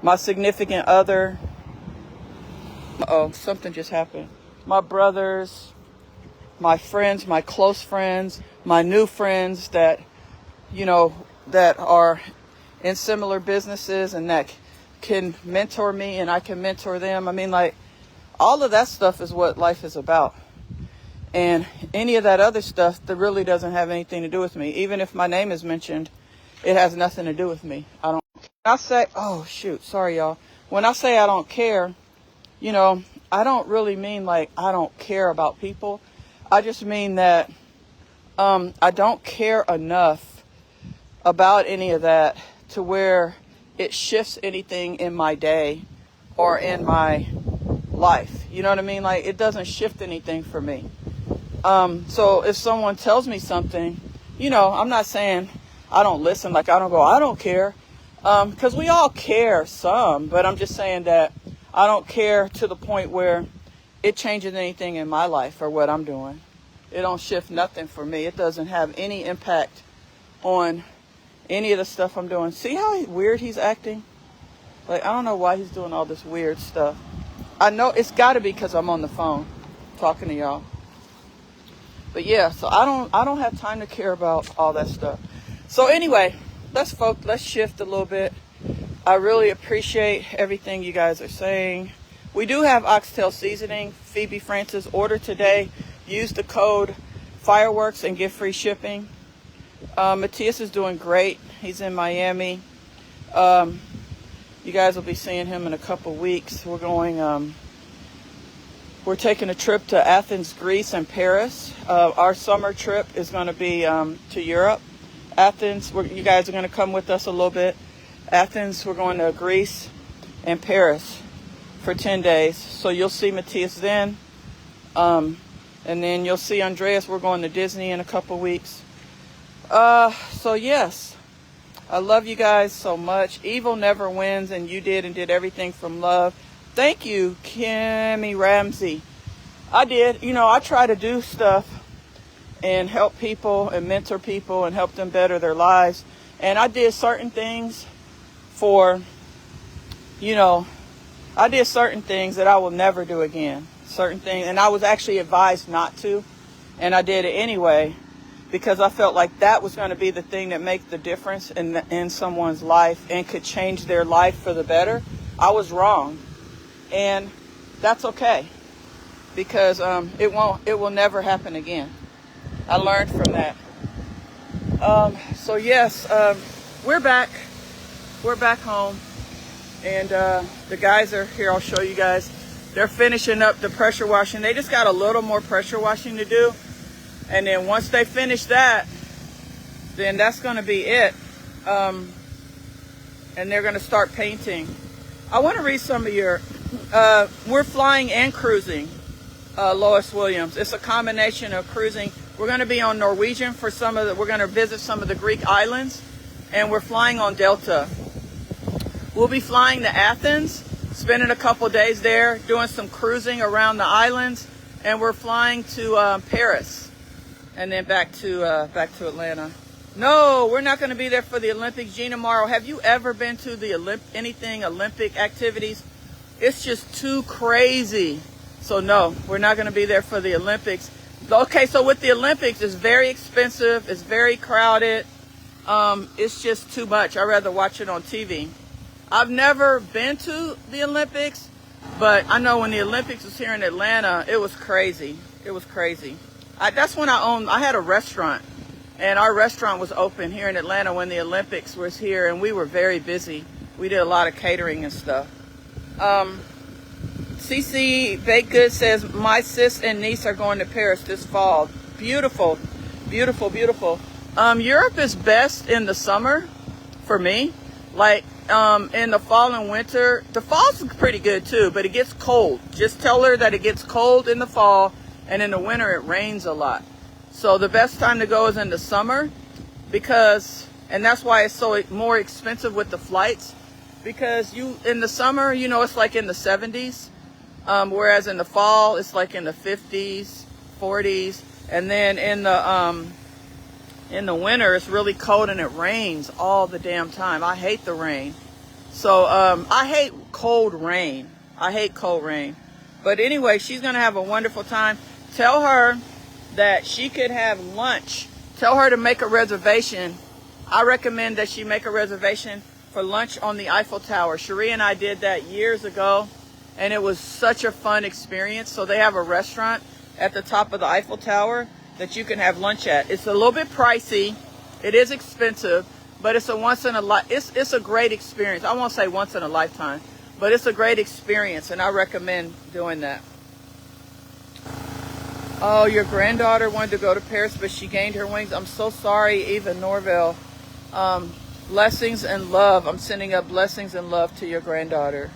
my significant other. Uh-oh, something just happened. My brothers, my friends, my close friends, my new friends that, that are in similar businesses and that can mentor me and I can mentor them. I mean, like, all of that stuff is what life is about. And any of that other stuff that really doesn't have anything to do with me. Even if my name is mentioned, it has nothing to do with me. When I say, oh shoot, sorry y'all. When I say I don't care, I don't really mean like I don't care about people. I just mean that I don't care enough about any of that to where it shifts anything in my day or in my life. You know what I mean? Like, it doesn't shift anything for me. So if someone tells me something, I'm not saying I don't listen, like I don't go, I don't care. Because we all care some, but I'm just saying that I don't care to the point where it changes anything in my life or what I'm doing. It don't shift nothing for me. It doesn't have any impact on any of the stuff I'm doing. See how weird he's acting? Like, I don't know why he's doing all this weird stuff. I know it's got to be because I'm on the phone talking to y'all. But yeah, so I don't have time to care about all that stuff. So anyway, let's shift a little bit. I really appreciate everything you guys are saying. We do have oxtail seasoning. Phoebe Francis, order today. Use the code fireworks and get free shipping. Matthias is doing great. He's in Miami. You guys will be seeing him in a couple weeks. We're taking a trip to Athens, Greece, and Paris. Our summer trip is going to be to Europe. Athens, you guys are going to come with us a little bit. Athens, we're going to Greece and Paris for 10 days. So you'll see Matthias then. And then you'll see Andreas. We're going to Disney in a couple weeks. So yes, I love you guys so much. Evil never wins, and you did everything from love. Thank you, Kimmy Ramsey. I did. I try to do stuff and help people and mentor people and help them better their lives. And I did certain things I did certain things that I will never do again. Certain things, and I was actually advised not to, and I did it anyway because I felt like that was going to be the thing that made the difference in someone's life and could change their life for the better. I was wrong, and that's okay because it will never happen again. I learned from that. So yes, we're back home, and the guys are here. I'll show you guys. They're finishing up the pressure washing. They just got a little more pressure washing to do. And then once they finish that, then that's going to be it. And they're going to start painting. I want to read some of your, we're flying and cruising, Lois Williams. It's a combination of cruising. We're going to be on Norwegian for we're going to visit some of the Greek islands. And we're flying on Delta. We'll be flying to Athens, spending a couple days there, doing some cruising around the islands, and we're flying to Paris, and then back to Atlanta. No, we're not going to be there for the Olympics. Gina Morrow, have you ever been to the anything Olympic activities? It's just too crazy. So no, we're not going to be there for the Olympics. Okay, so with the Olympics, it's very expensive. It's very crowded. It's just too much. I'd rather watch it on TV. I've never been to the Olympics, but I know when the Olympics was here in Atlanta, it was crazy. It was crazy. That's when I had a restaurant, and our restaurant was open here in Atlanta when the Olympics was here, and we were very busy. We did a lot of catering and stuff. CC Baked Good says, my sis and niece are going to Paris this fall. Beautiful, beautiful, beautiful. Europe is best in the summer for me. Like, in the fall and winter, the fall's pretty good too, but it gets cold. Just tell her that it gets cold in the fall, and in the winter it rains a lot. So the best time to go is in the summer, because, and that's why it's so more expensive with the flights, because in the summer, you know, it's like in the 70s, whereas in the fall, it's like in the 50s, 40s, and then in the winter, it's really cold and it rains all the damn time. I hate the rain. So I hate cold rain. I hate cold rain. But anyway, she's going to have a wonderful time. Tell her that she could have lunch. Tell her to make a reservation. I recommend that she make a reservation for lunch on the Eiffel Tower. Cherie and I did that years ago, and it was such a fun experience. So they have a restaurant at the top of the Eiffel Tower that you can have lunch at. It's a little bit pricey. It is expensive, but it's a it's a great experience. I won't say once in a lifetime, but it's a great experience, and I recommend doing that. Oh, your granddaughter wanted to go to Paris, but she gained her wings. I'm so sorry, Eva Norville. Blessings and love. I'm sending up blessings and love to your granddaughter.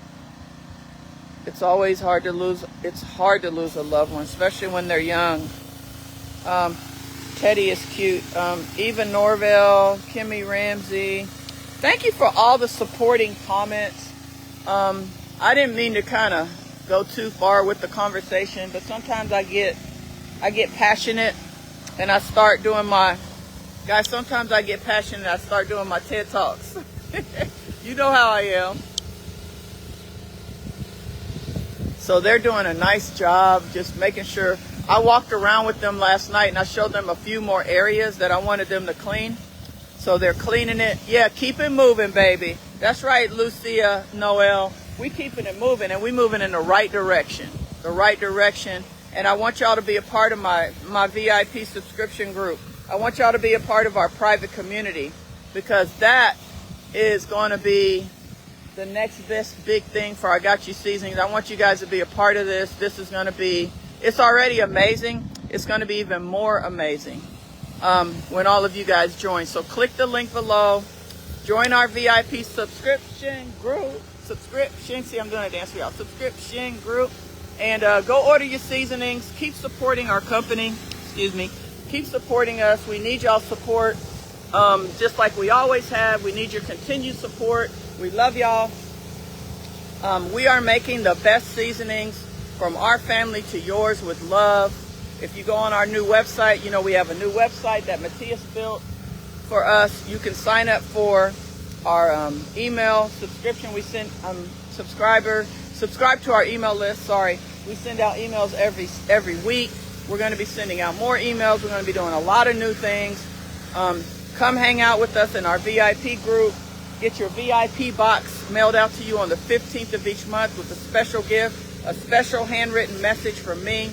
It's always hard to lose. It's hard to lose a loved one, especially when they're young. Teddy is cute. Eva Norville, Kimmy Ramsey. Thank you for all the supporting comments. I didn't mean to kind of go too far with the conversation, but sometimes I get passionate and I start doing sometimes I get passionate and I start doing my TED Talks. You know how I am. So they're doing a nice job just making sure. I walked around with them last night and I showed them a few more areas that I wanted them to clean. So they're cleaning it. Yeah, keep it moving, baby. That's right, Lucia Noel. We keeping it moving, and we moving in the right direction. The right direction. And I want y'all to be a part of my VIP subscription group. I want y'all to be a part of our private community, because that is going to be the next best big thing for our Got You Seasonings. I want you guys to be a part of this. This is going to be, it's already amazing. It's going to be even more amazing when all of you guys join. So click the link below. Join our VIP subscription group. See, I'm doing a dance for y'all. Subscription group. And go order your seasonings. Keep supporting our company. Excuse me. Keep supporting us. We need y'all support. Just like we always have. We need your continued support. We love y'all. We are making the best seasonings from our family to yours with love. If you go on our new website, you know we have a new website that Matthias built for us. You can sign up for our email subscription. We send subscribe to our email list. Sorry, we send out emails every week. We're going to be sending out more emails. We're going to be doing a lot of new things. Come hang out with us in our VIP group. Get your VIP box mailed out to you on the 15th of each month with a special gift, a special handwritten message from me,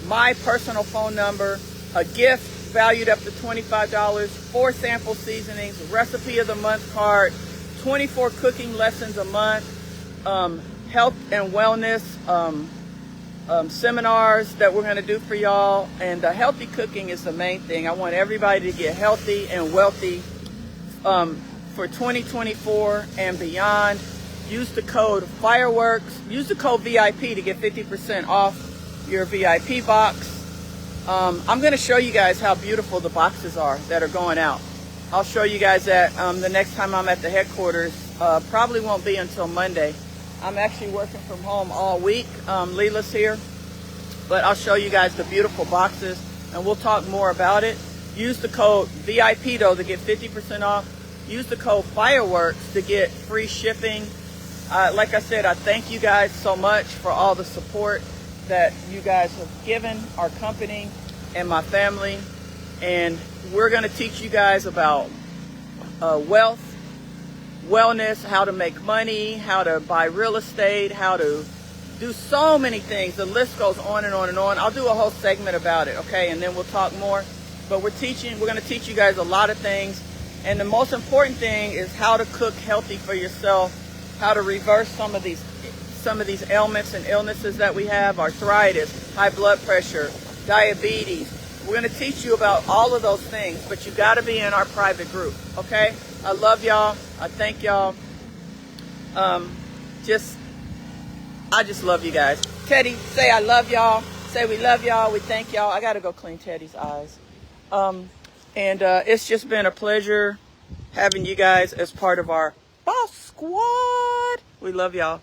my personal phone number, a gift valued up to $25, 4 sample seasonings, recipe of the month card, 24 cooking lessons a month, health and wellness seminars that we're going to do for y'all. And healthy cooking is the main thing. I want everybody to get healthy and wealthy for 2024 and beyond. Use the code fireworks. Use the code VIP to get 50% off your VIP box. I'm going to show you guys how beautiful the boxes are that are going out. I'll show you guys that the next time I'm at the headquarters. Probably won't be until Monday. I'm actually working from home all week. Leela's here. But I'll show you guys the beautiful boxes, and we'll talk more about it. Use the code VIP, though, to get 50% off. Use the code fireworks to get free shipping. Like I said, I thank you guys so much for all the support that you guys have given our company and my family. And we're going to teach you guys about wealth, wellness, how to make money, how to buy real estate, how to do so many things. The list goes on and on and on. I'll do a whole segment about it, okay? And then we'll talk more. But we're going to teach you guys a lot of things. And the most important thing is how to cook healthy for yourself, how to reverse some of these ailments and illnesses that we have, arthritis, high blood pressure, diabetes. We're going to teach you about all of those things, but you got to be in our private group, okay? I love y'all. I thank y'all. I just love you guys. Teddy, say I love y'all. Say we love y'all. We thank y'all. I got to go clean Teddy's eyes. And it's just been a pleasure having you guys as part of our boss squad. We love y'all.